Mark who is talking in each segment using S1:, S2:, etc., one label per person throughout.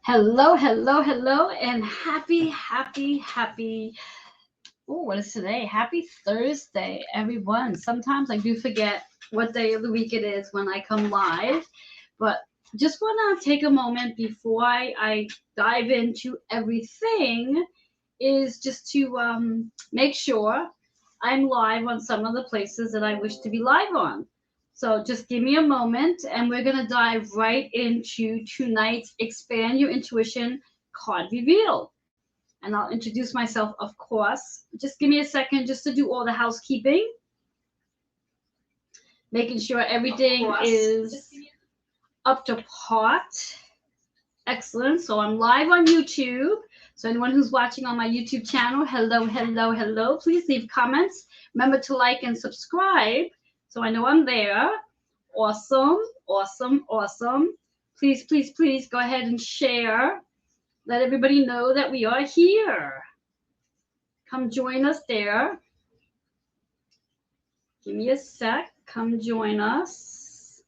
S1: Hello, hello, hello, and happy. Oh, what is today? Happy Thursday, everyone. Sometimes I do forget what day of the week it is when I come live, but just want to take a moment before I dive into everything, is just to make sure I'm live on some of the places that I wish to be live on. So just give me a moment and we're going to dive right into tonight's Expand Your Intuition card reveal. And I'll introduce myself, of course. Just give me a second just to do all the housekeeping, making sure everything is up to part. Excellent. So I'm live on YouTube. So anyone who's watching on my YouTube channel, hello, hello, hello. Please leave comments. Remember to like and subscribe so I know I'm there. Awesome, awesome, awesome. Please, please, please go ahead and share. Let everybody know that we are here. Come join us there. Give me a sec. Come join us.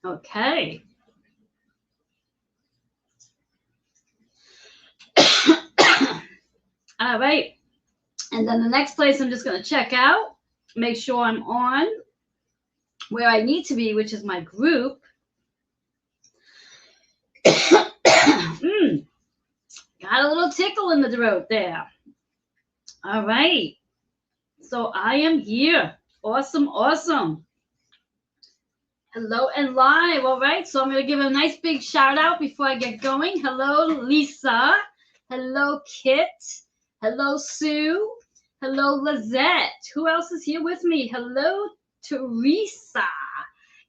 S1: Okay. All right. And then the next place I'm just going to check out, make sure I'm on where I need to be, which is my group. Got a little tickle in the throat there. All right. So I am here. Awesome, awesome. Hello and live. All right. So I'm going to give a nice big shout out before I get going. Hello, Lisa. Hello, Kit. Hello, Sue. Hello, Lizette. Who else is here with me? Hello, Teresa.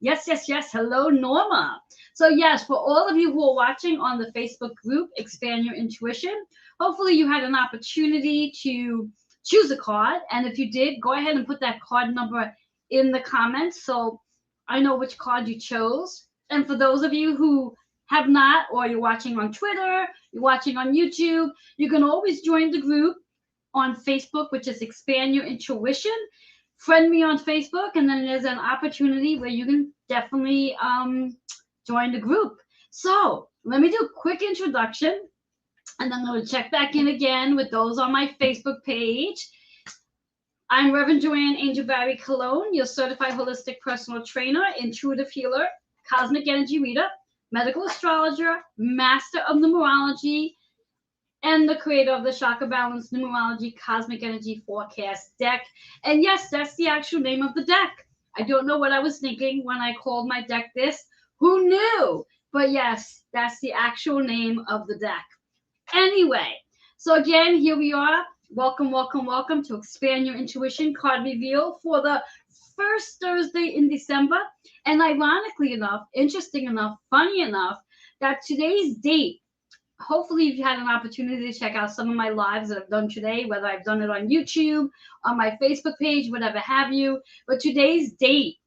S1: Yes, yes, yes. Hello, Norma. So yes, for all of you who are watching on the Facebook group, Expand Your Intuition, hopefully you had an opportunity to choose a card. And if you did, go ahead and put that card number in the comments so I know which card you chose. And for those of you who have not, or you're watching on Twitter, you're watching on YouTube, you can always join the group on Facebook, which is Expand Your Intuition. Friend me on Facebook, and then there's an opportunity where you can definitely join the group. So let me do a quick introduction, and then I'm going to check back in again with those on my Facebook page. I'm Reverend Joanne Angel Barry Cologne, your certified holistic personal trainer, intuitive healer, cosmic energy reader, medical astrologer, master of numerology, and the creator of the Chakra Balance Numerology Cosmic Energy Forecast deck. And yes, that's the actual name of the deck. I don't know what I was thinking when I called my deck this. Who knew? But yes, that's the actual name of the deck. Anyway, so again, here we are. Welcome, welcome, welcome to Expand Your Intuition card reveal for the first Thursday in December. And ironically enough, interesting enough, funny enough, that today's date, hopefully you've had an opportunity to check out some of my lives that I've done today, whether I've done it on YouTube, on my Facebook page, whatever have you. But today's date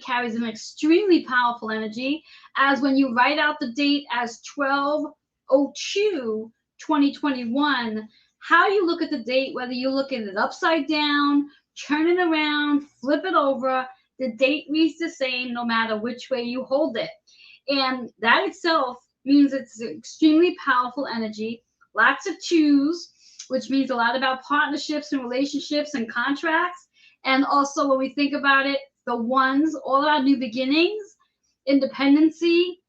S1: carries an extremely powerful energy, as when you write out the date as 12/02/2021, how you look at the date, whether you look at it upside down, turn it around, flip it over, the date reads the same no matter which way you hold it. And that itself means it's extremely powerful energy, lots of twos, which means a lot about partnerships and relationships and contracts. And also when we think about it, the ones, all about new beginnings, independency,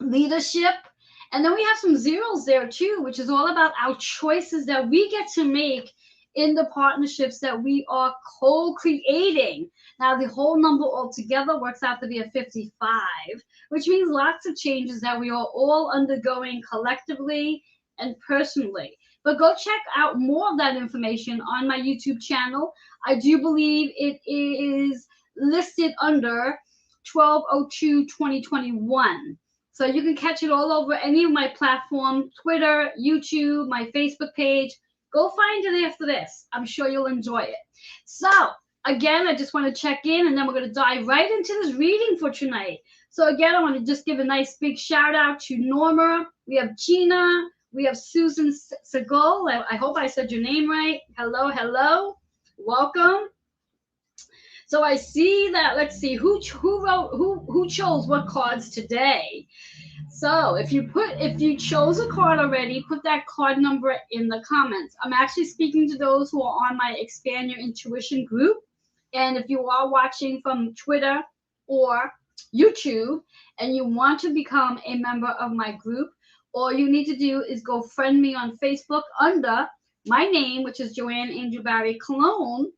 S1: leadership. And then we have some zeros there too, which is all about our choices that we get to make in the partnerships that we are co-creating. Now, the whole number altogether works out to be a 55, which means lots of changes that we are all undergoing collectively and personally. But go check out more of that information on my YouTube channel. I do believe it is listed under 12/02/2021. So you can catch it all over any of my platforms, Twitter, YouTube, my Facebook page. Go find it after this. I'm sure you'll enjoy it. So again, I just want to check in, and then we're going to dive right into this reading for tonight. So again, I want to just give a nice big shout out to Norma. We have Gina. We have Susan Segal. I hope I said your name right. Hello, hello. Welcome. So I see that. Let's see who chose what cards today. So if you chose a card already, put that card number in the comments. I'm actually speaking to those who are on my Expand Your Intuition group. And if you are watching from Twitter or YouTube and you want to become a member of my group, all you need to do is go friend me on Facebook under my name, which is Joanne Angel Barry Cologne,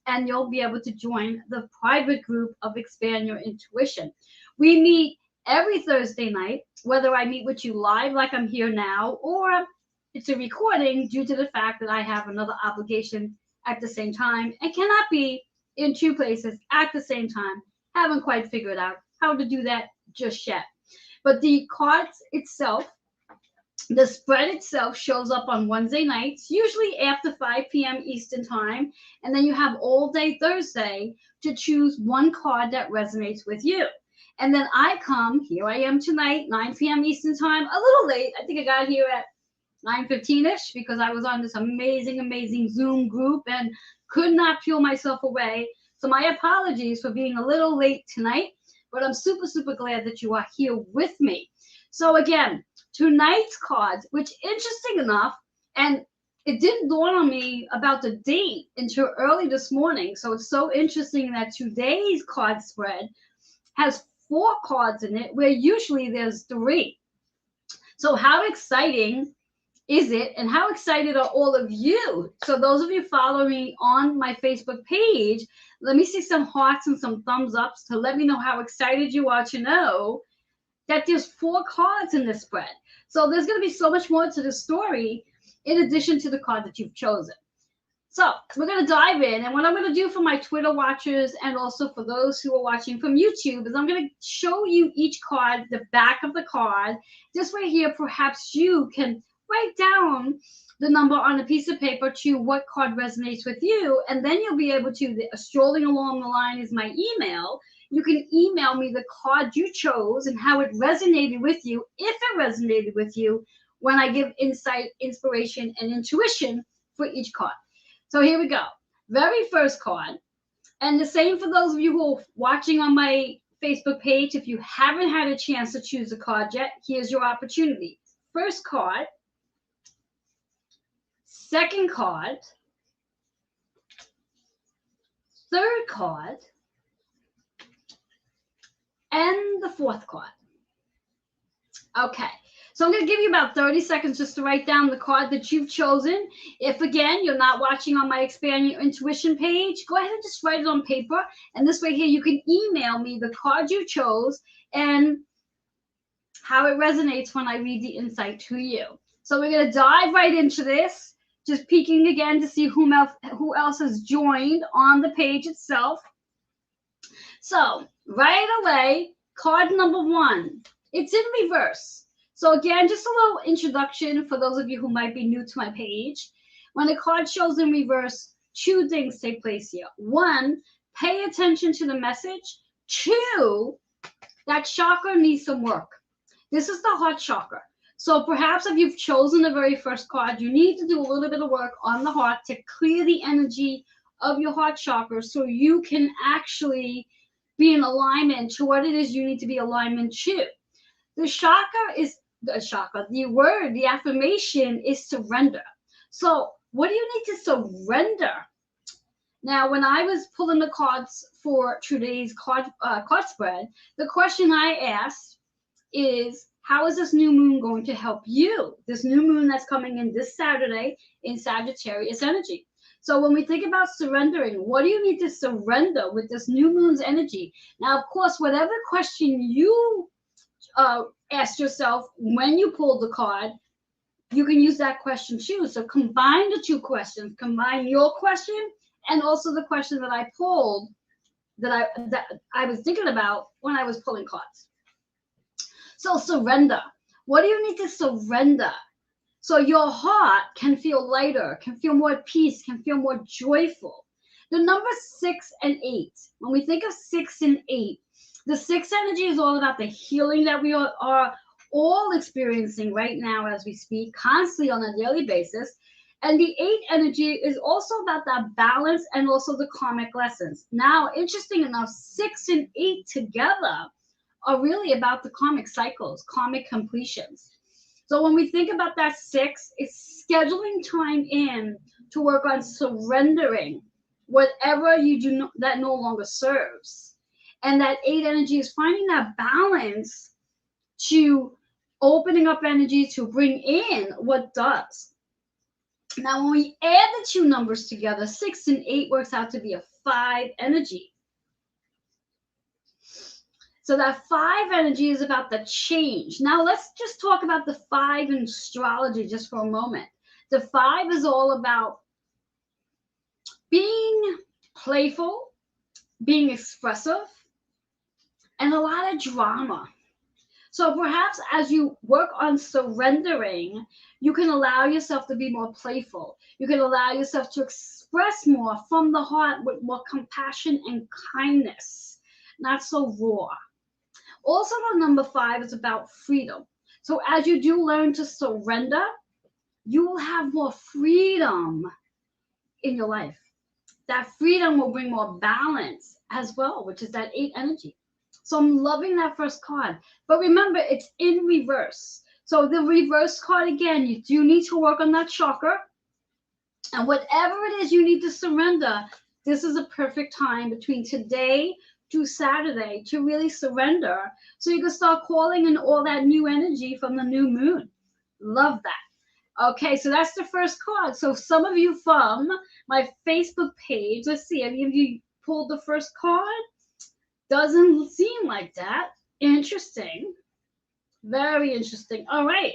S1: and you'll be able to join the private group of Expand Your Intuition. We meet every Thursday night, whether I meet with you live like I'm here now, or it's a recording due to the fact that I have another obligation at the same time and cannot be in two places at the same time. Haven't quite figured out how to do that just yet. But the cards itself, the spread itself shows up on Wednesday nights, usually after 5 p.m. Eastern time. And then you have all day Thursday to choose one card that resonates with you. And then here I am tonight, 9 p.m. Eastern time, a little late. I think I got here at 9:15-ish because I was on this amazing Zoom group and could not peel myself away. So my apologies for being a little late tonight, but I'm super glad that you are here with me. So again, tonight's cards, which interesting enough, and it didn't dawn on me about the date until early this morning. So it's so interesting that today's card spread has 4 cards in it, where usually there's 3. So how exciting is it, and how excited are all of you? So those of you following me on my Facebook page, let me see some hearts and some thumbs ups to let me know how excited you are to know that there's 4 cards in this spread. So there's going to be so much more to the story in addition to the card that you've chosen. So we're going to dive in, and what I'm going to do for my Twitter watchers and also for those who are watching from YouTube is I'm going to show you each card, the back of the card. This way here, perhaps you can write down the number on a piece of paper to what card resonates with you, and then you'll be able to, strolling along the line is my email. You can email me the card you chose and how it resonated with you, if it resonated with you, when I give insight, inspiration, and intuition for each card. So here we go. Very first card. And the same for those of you who are watching on my Facebook page. If you haven't had a chance to choose a card yet, here's your opportunity. First card. Second card. Third card. And the fourth card. Okay. So I'm going to give you about 30 seconds just to write down the card that you've chosen. If, again, you're not watching on my Expand Your Intuition page, go ahead and just write it on paper. And this way here, you can email me the card you chose and how it resonates when I read the insight to you. So we're going to dive right into this, just peeking again to see who else has joined on the page itself. So right away, card number 1. It's in reverse. So again, just a little introduction for those of you who might be new to my page. When a card shows in reverse, 2 things take place here. 1, pay attention to the message. 2, that chakra needs some work. This is the heart chakra. So perhaps if you've chosen the very first card, you need to do a little bit of work on the heart to clear the energy of your heart chakra so you can actually be in alignment to what it is you need to be alignment to. The word, the affirmation is surrender. So what do you need to surrender? Now, when I was pulling the cards for today's card spread, the question I asked is, how is this new moon going to help you? This new moon that's coming in this Saturday in Sagittarius energy. So when we think about surrendering, what do you need to surrender with this new moon's energy? Now, of course, whatever question you asked yourself when you pulled the card, you can use that question too. So combine the 2 questions. Combine your question and also the question that I pulled that I was thinking about when I was pulling cards. So surrender. What do you need to surrender? So your heart can feel lighter, can feel more at peace, can feel more joyful. The number 6 and 8. When we think of 6 and 8, the 6 energy is all about the healing that we are all experiencing right now as we speak, constantly on a daily basis. And the 8 energy is also about that balance and also the karmic lessons. Now, interesting enough, 6 and 8 together are really about the karmic cycles, karmic completions. So when we think about that 6, it's scheduling time in to work on surrendering whatever you do that no longer serves. And that 8 energy is finding that balance to opening up energy to bring in what does. Now, when we add the two numbers together, 6 and 8 works out to be a 5 energy. So that 5 energy is about the change. Now, let's just talk about the 5 in astrology just for a moment. The 5 is all about being playful, being expressive, and a lot of drama. So perhaps as you work on surrendering, you can allow yourself to be more playful. You can allow yourself to express more from the heart with more compassion and kindness, not so raw. Also, the number 5 is about freedom. So as you do learn to surrender, you will have more freedom in your life. That freedom will bring more balance as well, which is that 8 energy. So I'm loving that first card. But remember, it's in reverse. So the reverse card, again, you do need to work on that chakra. And whatever it is you need to surrender, this is a perfect time between today to Saturday to really surrender. So you can start calling in all that new energy from the new moon. Love that. Okay, so that's the first card. So some of you from my Facebook page, let's see, have you pulled the first card? Doesn't seem like that. Interesting. Very interesting. All right.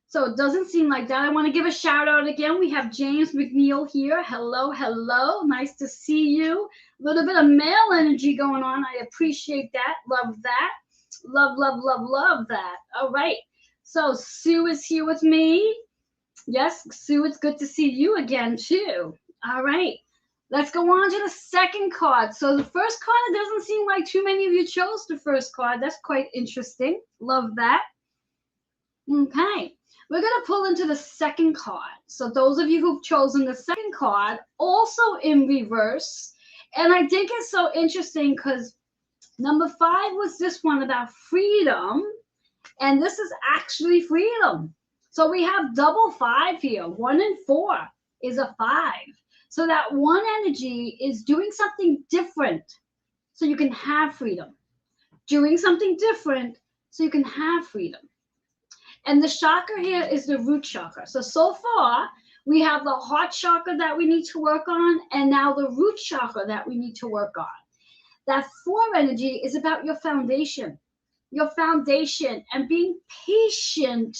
S1: So it doesn't seem like that. I want to give a shout out again. We have James McNeil here. Hello, hello. Nice to see you. A little bit of male energy going on. I appreciate that. Love that. Love, love, love, love that. All right. So Sue is here with me. Yes, Sue, it's good to see you again, too. All right. Let's go on to the second card. So the first card, it doesn't seem like too many of you chose the first card. That's quite interesting. Love that. Okay. We're going to pull into the second card. So those of you who've chosen the second card, also in reverse. And I think it's so interesting because number 5 was this one about freedom. And this is actually freedom. So we have double 5 here. 1 and 4 is a 5. So that 1 energy is doing something different so you can have freedom. Doing something different so you can have freedom. And the chakra here is the root chakra. So far, we have the heart chakra that we need to work on, and now the root chakra that we need to work on. That 4 energy is about your foundation and being patient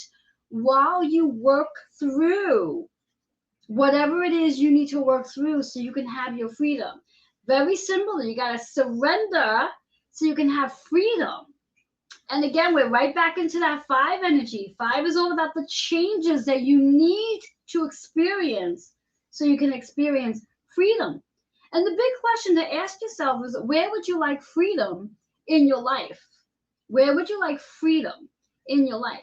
S1: while you work through whatever it is you need to work through so you can have your freedom. Very simple. You got to surrender so you can have freedom. And again, we're right back into that 5 energy. 5 is all about the changes that you need to experience so you can experience freedom. And the big question to ask yourself is, where would you like freedom in your life? Where would you like freedom in your life?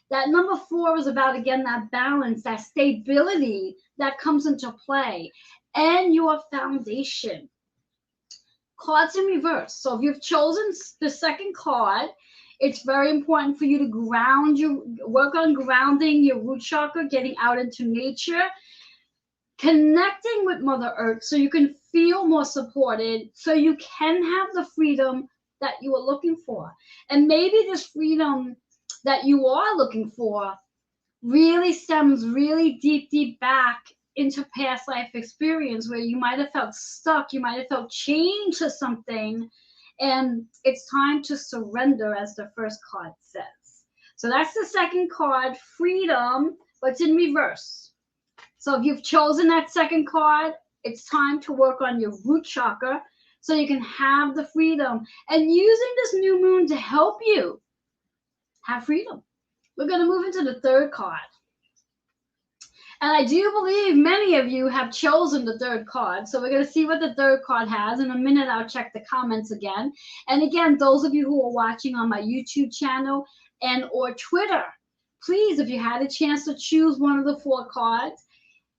S1: That number 4 is about, again, that balance, that stability that comes into play, and your foundation. Cards in reverse. So if you've chosen the second card, it's very important for you to work on grounding your root chakra, getting out into nature, connecting with Mother Earth so you can feel more supported, so you can have the freedom that you are looking for. And maybe this freedom that you are looking for really stems really deep back into past life experience where you might have felt stuck, you might have felt chained to something, and it's time to surrender, as the first card says. So that's the second card, freedom, but it's in reverse. So if you've chosen that second card, it's time to work on your root chakra so you can have the freedom, and using this new moon to help you have freedom. We're going to move into the third card. And I do believe many of you have chosen the third card. So we're going to see what the third card has. In a minute, I'll check the comments again. And again, those of you who are watching on my YouTube channel and or Twitter, please, if you had a chance to choose one of the 4 cards,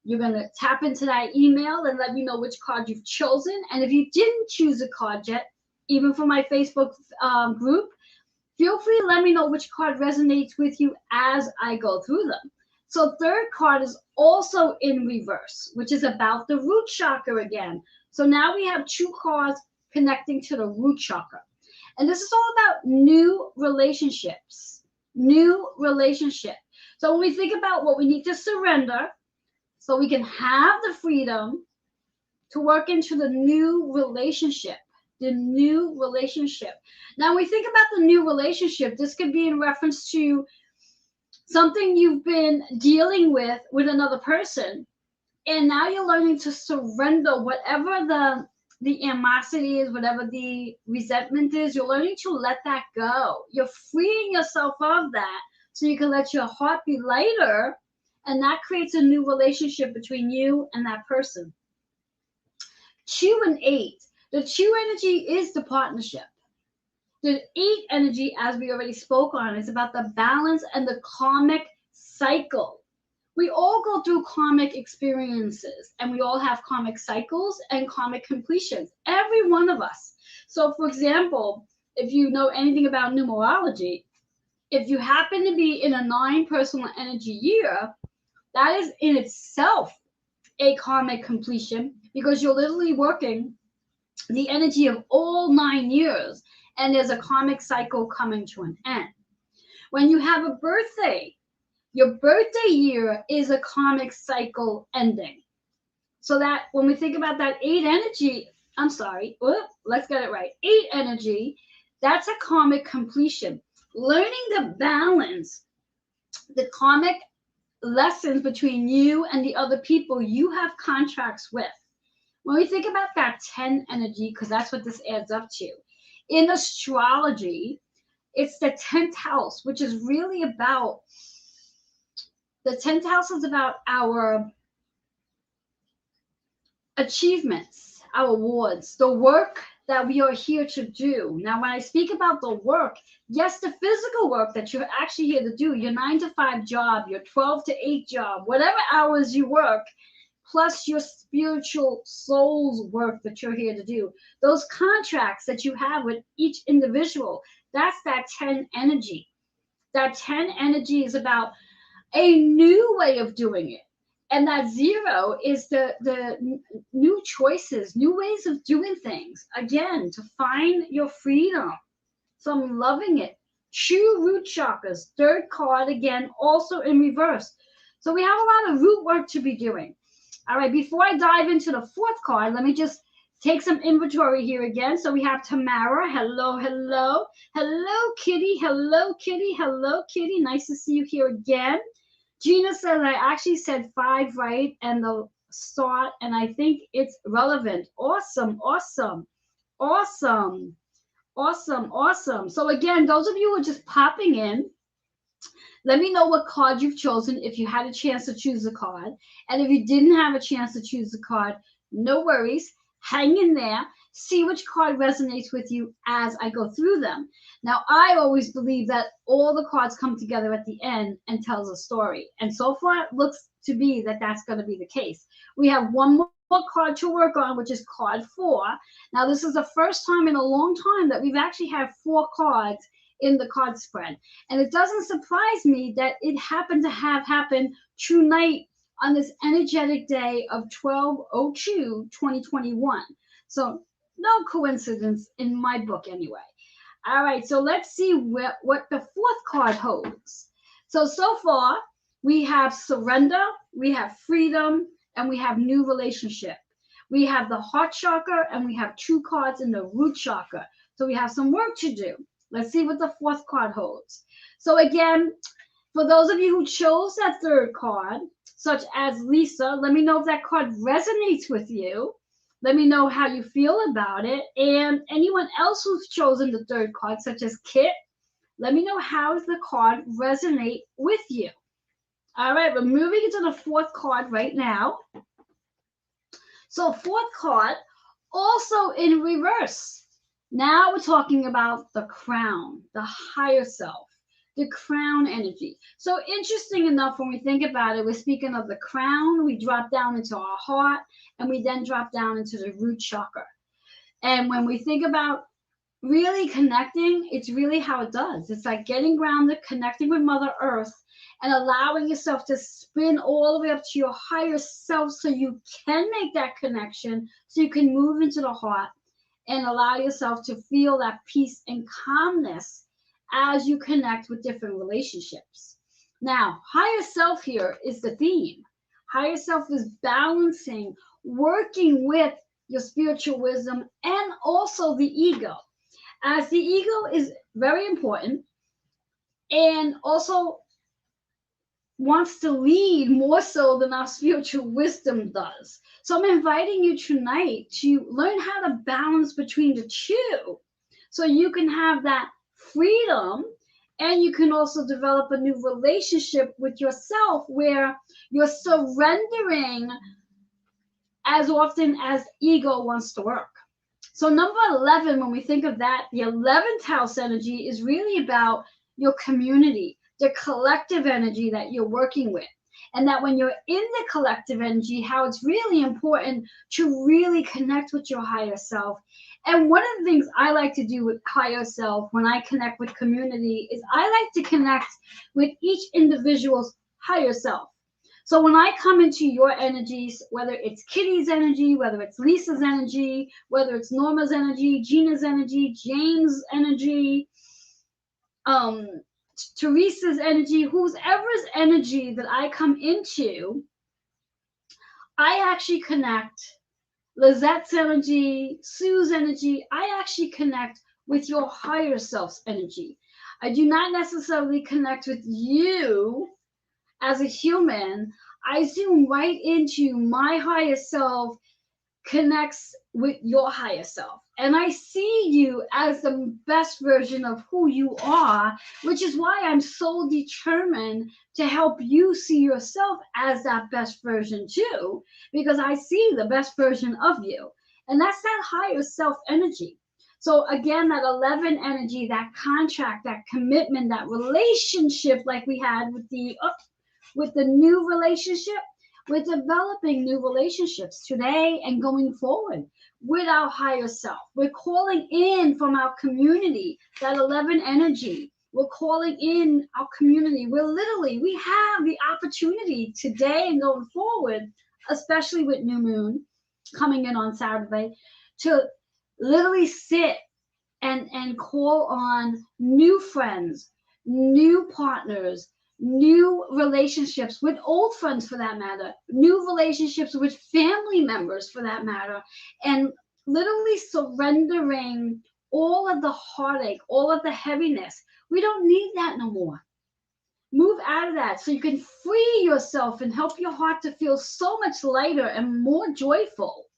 S1: You're going to tap into that email and let me know which card you've chosen. And if you didn't choose a card yet, even for my Facebook group, feel free to let me know which card resonates with you as I go through them. So third card is also in reverse, which is about the root chakra again. So now we have two cards connecting to the root chakra. And this is all about new relationships. New relationship. So when we think about what we need to surrender so we can have the freedom to work into the new relationship. The new relationship. Now, when we think about the new relationship, this could be in reference to something you've been dealing with another person. And now you're learning to surrender whatever the animosity is, whatever the resentment is, you're learning to let that go. You're freeing yourself of that so you can let your heart be lighter, and that creates a new relationship between you and that person. 2 and 8. The 2 energy is the partnership. The 8 energy, as we already spoke on, is about the balance and the karmic cycle. We all go through karmic experiences, and we all have karmic cycles and karmic completions. Every one of us. So, for example, if you know anything about numerology, if you happen to be in a 9 personal energy year, that is in itself a karmic completion, because you're literally working the energy of all 9 years, and there's a karmic cycle coming to an end. When you have a birthday, your birthday year is a karmic cycle ending. So that when we think about that 8 energy, let's get it right. 8 energy, that's a karmic completion. Learning to balance the karmic lessons between you and the other people you have contracts with. When we think about that 10 energy, because that's what this adds up to, in astrology, it's the 10th house, which is really about, the 10th house is about our achievements, our awards, the work that we are here to do. Now, when I speak about the work, yes, the physical work that you're actually here to do, your 9 to 5 job, your 12 to 8 job, whatever hours you work, plus your spiritual soul's work that you're here to do. Those contracts that you have with each individual, that's that 10 energy. That 10 energy is about a new way of doing it. And that 0 is the new choices, new ways of doing things. Again, to find your freedom. So I'm loving it. 2 root chakras, third card again, also in reverse. So we have a lot of root work to be doing. All right, before I dive into the 4th card, let me just take some inventory here again. So we have Tamara. Hello, hello. Hello, Kitty. Hello, Kitty. Hello, Kitty. Nice to see you here again. Gina says I actually said 5 right and the start, and I think it's relevant. Awesome, awesome, awesome, awesome, awesome. So again, those of you who are just popping in, let me know what card you've chosen if you had a chance to choose a card. And if you didn't have a chance to choose a card, no worries. Hang in there. See which card resonates with you as I go through them. Now, I always believe that all the cards come together at the end and tells a story. And so far, it looks to be that that's going to be the case. We have one more card to work on, which is card 4. Now, this is the first time in a long time that we've actually had 4 cards in the card spread. And it doesn't surprise me that it happened to have happened tonight on this energetic day of 12/02/2021. So no coincidence in my book anyway. All right, so let's see what the 4th card holds. So far, we have surrender, we have freedom, and we have new relationship. We have the heart chakra, and we have 2 cards in the root chakra. So we have some work to do. Let's see what the 4th card holds. So again, for those of you who chose that 3rd card, such as Lisa, let me know if that card resonates with you. Let me know how you feel about it. And anyone else who's chosen the 3rd card, such as Kit, let me know how does the card resonate with you. All right, we're moving into the 4th card right now. So 4th card, also in reverse. Now we're talking about the crown, the higher self, the crown energy. So interesting enough, when we think about it, we're speaking of the crown, we drop down into our heart, and we then drop down into the root chakra. And when we think about really connecting, it's really how it does. It's like getting grounded, connecting with Mother Earth, and allowing yourself to spin all the way up to your higher self so you can make that connection, so you can move into the heart and allow yourself to feel that peace and calmness as you connect with different relationships. Now, higher self here is the theme. Higher self is balancing, working with your spiritual wisdom and also the ego, as the ego is very important and also wants to lead more so than our spiritual wisdom does. So I'm inviting you tonight to learn how to balance between the two, so you can have that freedom, and you can also develop a new relationship with yourself where you're surrendering as often as ego wants to work. So number 11, when we think of that, the 11th house energy is really about your community, the collective energy that you're working with. And that when you're in the collective energy, how it's really important to really connect with your higher self. And one of the things I like to do with higher self when I connect with community is I like to connect with each individual's higher self. So when I come into your energies, whether it's Kitty's energy, whether it's Lisa's energy, whether it's Norma's energy, Gina's energy, James' energy, Teresa's energy, whoever's energy that I come into, I actually connect. Lizette's energy, Sue's energy, I actually connect with your higher self's energy. I do not necessarily connect with you as a human. I zoom right into my higher self connects with your higher self. And I see you as the best version of who you are, which is why I'm so determined to help you see yourself as that best version too, because I see the best version of you. And that's that higher self energy. So again, that 11 energy, that contract, that commitment, that relationship like we had with the new relationship. We're developing new relationships today and going forward with our higher self. We're calling in from our community, that 11 energy. We're calling in our community. We have the opportunity today and going forward, especially with new moon coming in on Saturday, to literally sit and call on new friends, new partners, new relationships with old friends for that matter, new relationships with family members for that matter, and literally surrendering all of the heartache, all of the heaviness. We don't need that no more. Move out of that so you can free yourself and help your heart to feel so much lighter and more joyful,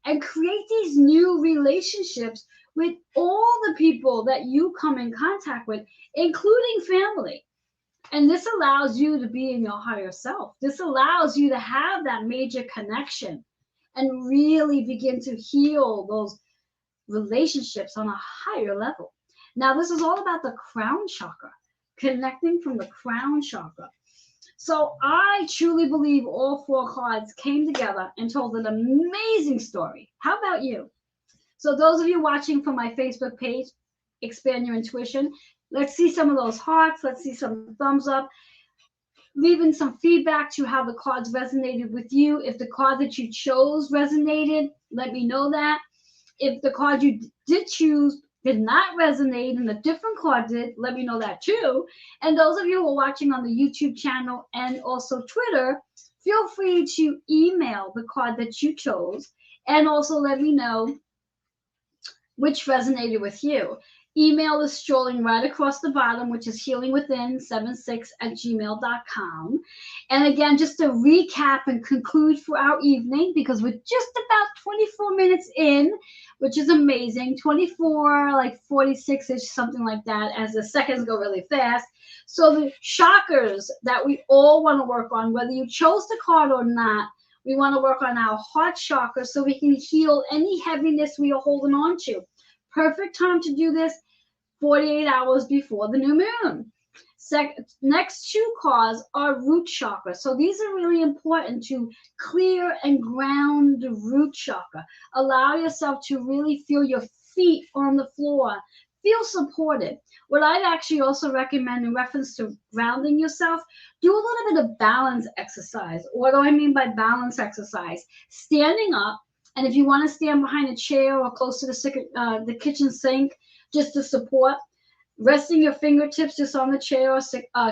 S1: and create these new relationships with all the people that you come in contact with, including family. And this allows you to be in your higher self. This allows you to have that major connection and really begin to heal those relationships on a higher level. Now, this is all about the crown chakra, connecting from the crown chakra. So I truly believe all 4 cards came together and told an amazing story. How about you? So those of you watching from my Facebook page, Expand Your Intuition, let's see some of those hearts. Let's see some thumbs up. Leaving some feedback to how the cards resonated with you. If the card that you chose resonated, let me know that. If the card you did choose did not resonate and a different card did, let me know that too. And those of you who are watching on the YouTube channel and also Twitter, feel free to email the card that you chose and also let me know which resonated with you. Email is strolling right across the bottom, which is healingwithin76@gmail.com. And again, just to recap and conclude for our evening, because we're just about 24 minutes in, which is amazing. 24, like 46-ish, something like that, as the seconds go really fast. So the chakras that we all want to work on, whether you chose the card or not, we want to work on our heart chakra so we can heal any heaviness we are holding on to. Perfect time to do this 48 hours before the new moon. Next two cards are root chakra. So these are really important to clear and ground the root chakra. Allow yourself to really feel your feet on the floor. Feel supported. What I'd actually also recommend in reference to grounding yourself, do a little bit of balance exercise. What do I mean by balance exercise? Standing up, and if you want to stand behind a chair or close to the kitchen sink, just to support, resting your fingertips just on the chair or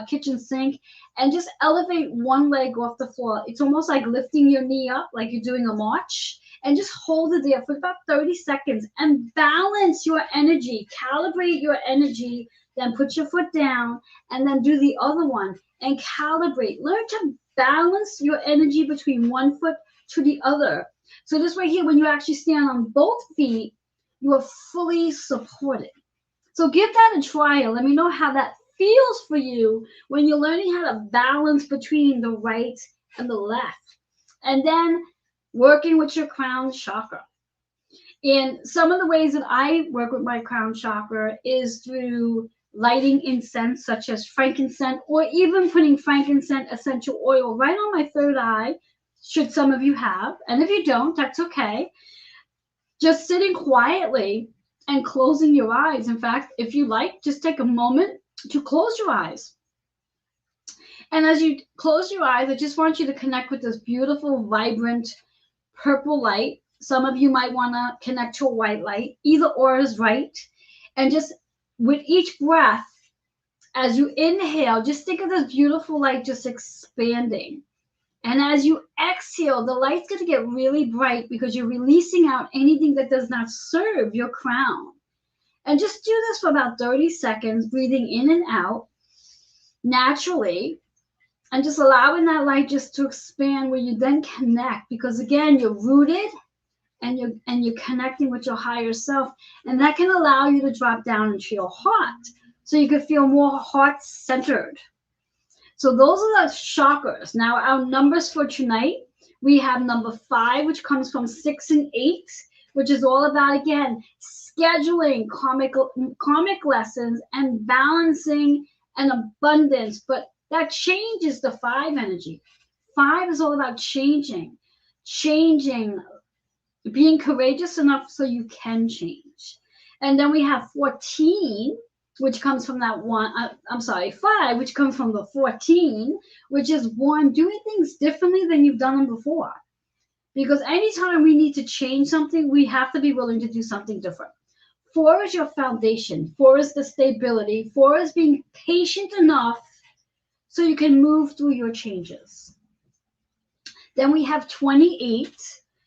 S1: kitchen sink, and just elevate one leg off the floor. It's almost like lifting your knee up, like you're doing a march, and just hold it there for about 30 seconds and balance your energy, calibrate your energy, then put your foot down and then do the other one and calibrate. Learn to balance your energy between one foot to the other. So this right here, when you actually stand on both feet, you are fully supported. So give that a try. Let me know how that feels for you when you're learning how to balance between the right and the left. And then working with your crown chakra. And some of the ways that I work with my crown chakra is through lighting incense, such as frankincense, or even putting frankincense essential oil right on my third eye, should some of you have. And if you don't, that's okay. Just sitting quietly and closing your eyes. In fact, if you like, just take a moment to close your eyes. And as you close your eyes, I just want you to connect with this beautiful, vibrant purple light. Some of you might want to connect to a white light. Either or is right. And just with each breath, as you inhale, just think of this beautiful light just expanding. And as you exhale, the light's going to get really bright because you're releasing out anything that does not serve your crown. And just do this for about 30 seconds, breathing in and out naturally, and just allowing that light just to expand where you then connect, because again, you're rooted and you're connecting with your higher self, and that can allow you to drop down into your heart so you can feel more heart-centered. So those are the chakras. Now our numbers for tonight, we have number 5, which comes from 6 and 8, which is all about, again, scheduling karmic lessons and balancing and abundance. But that changes the 5 energy. 5 is all about changing, being courageous enough so you can change. And then we have 14, which comes from that 5, which comes from the 14, which is 1, doing things differently than you've done them before. Because anytime we need to change something, we have to be willing to do something different. 4 is your foundation. 4 is the stability. 4 is being patient enough so you can move through your changes. Then we have 28,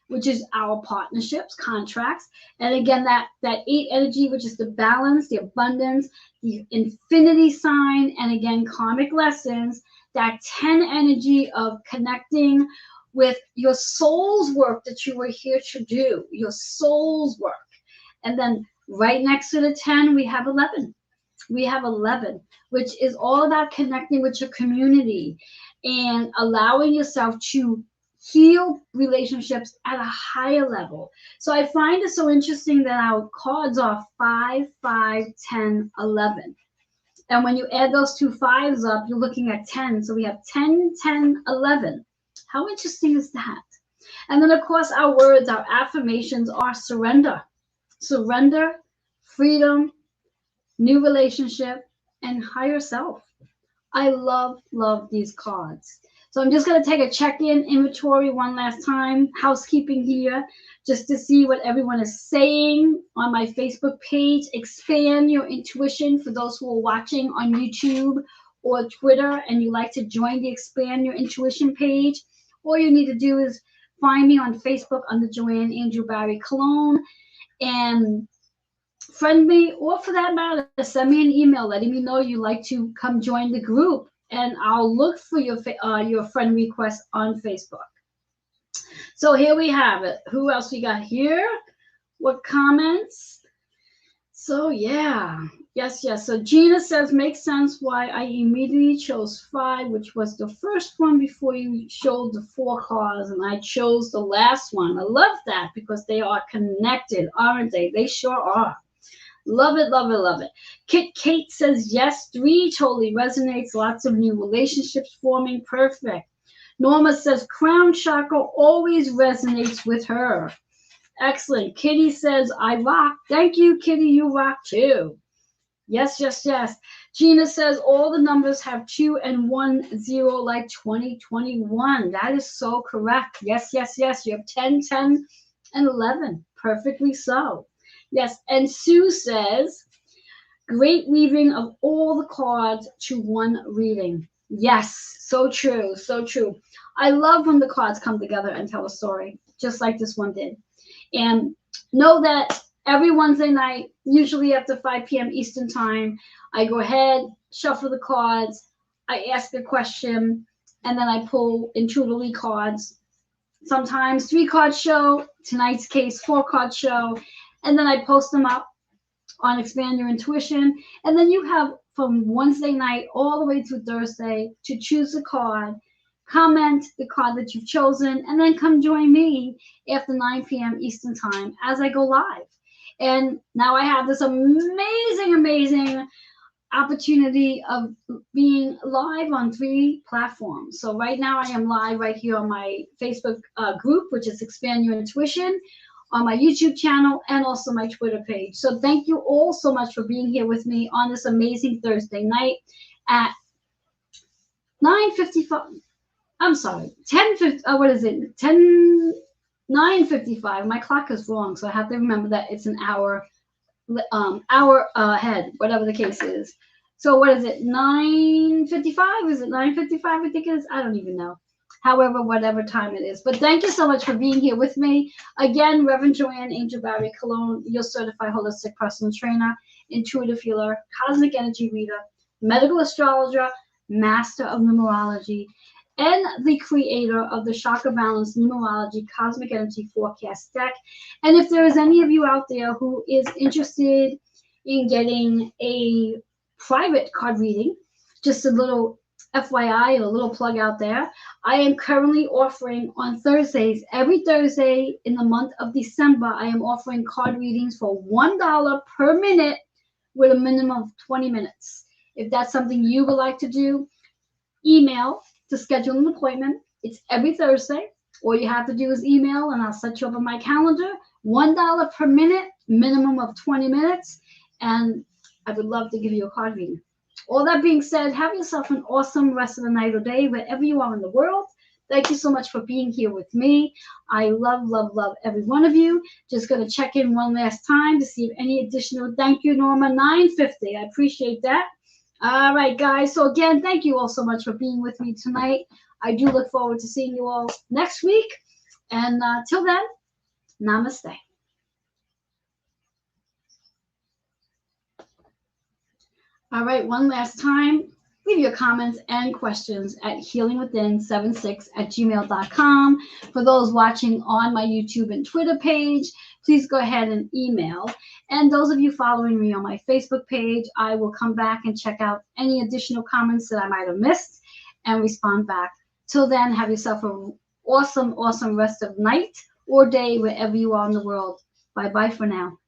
S1: which is our partnerships, contracts. And again, that 8 energy, which is the balance, the abundance, the infinity sign, and again, karmic lessons. That 10 energy of connecting with your soul's work that you were here to do, your soul's work. And then right next to the 10, we have 11. We have 11, which is all about connecting with your community and allowing yourself to heal relationships at a higher level. So I find it so interesting that our cards are 5, 5, 10, 11. And when you add those two 5s up, you're looking at 10. So we have 10, 10, 11. How interesting is that? And then, of course, our words, our affirmations are surrender. Surrender, freedom, new relationship, and higher self. I love these cards. So I'm just going to take a check-in inventory one last time, housekeeping here, just to see what everyone is saying on my Facebook page. Expand your intuition for those who are watching on YouTube or Twitter and you like to join the Expand Your Intuition page. All you need to do is find me on Facebook under Joanne Angel Barry Cologne and friend me, or for that matter, send me an email letting me know you'd like to come join the group, and I'll look for your friend request on Facebook. So here we have it. Who else we got here? What comments? So yeah, yes. So Gina says, makes sense why I immediately chose 5, which was the first one before you showed the 4 cards, and I chose the last one. I love that because they are connected, aren't they? They sure are. Love it. Kate says, yes, 3 totally resonates. Lots of new relationships forming. Perfect. Norma says, crown chakra always resonates with her. Excellent. Kitty says, I rock. Thank you, Kitty. You rock too. Yes, yes, yes. Gina says, all the numbers have 2 and 1 0 like 2021. That is so correct. Yes, yes, yes. You have 10, 10, and 11. Perfectly so. Yes. And Sue says, great weaving of all the cards to one reading. Yes, so true, so true. I love when the cards come together and tell a story, just like this one did. And know that every Wednesday night, usually after 5 p.m. Eastern Time, I go ahead, shuffle the cards, I ask a question, and then I pull intuitively cards. Sometimes 3-card show, tonight's case 4-card show, and then I post them up on Expand Your Intuition. And then you have from Wednesday night all the way through Thursday to choose a card, comment the card that you've chosen, and then come join me after 9 p.m. Eastern Time as I go live. And now I have this amazing, amazing opportunity of being live on 3 platforms. So right now I am live right here on my Facebook group, which is Expand Your Intuition, on my YouTube channel, and also my Twitter page. So thank you all so much for being here with me on this amazing Thursday night at 9:55. I'm sorry, 10:50. What is it? 9:55. My clock is wrong, so I have to remember that it's an hour ahead, whatever the case is. So what is it? 9:55? Is it 9:55? I think it is. I don't even know. However, whatever time it is. But thank you so much for being here with me. Again, Reverend Joanne Angel Barry Cologne, your certified holistic personal trainer, intuitive healer, cosmic energy reader, medical astrologer, master of numerology, and the creator of the Chakra Balance Numerology Cosmic Energy Forecast deck. And if there is any of you out there who is interested in getting a private card reading, just a little FYI and a little plug out there, I am currently offering on Thursdays, every Thursday in the month of December, I am offering card readings for $1 per minute with a minimum of 20 minutes. If that's something you would like to do, email to schedule an appointment. It's every Thursday. All you have to do is email and I'll set you up on my calendar. $1 per minute, minimum of 20 minutes. And I would love to give you a card reading. All that being said, have yourself an awesome rest of the night or day, wherever you are in the world. Thank you so much for being here with me. I love, love, love every one of you. Just going to check in one last time to see if any additional. Thank you, Norma. 950. I appreciate that. All right, guys. So again, thank you all so much for being with me tonight. I do look forward to seeing you all next week. And till then, namaste. All right, one last time, leave your comments and questions at healingwithin76@gmail.com. For those watching on my YouTube and Twitter page, please go ahead and email. And those of you following me on my Facebook page, I will come back and check out any additional comments that I might have missed and respond back. Till then, have yourself an awesome, awesome rest of night or day wherever you are in the world. Bye-bye for now.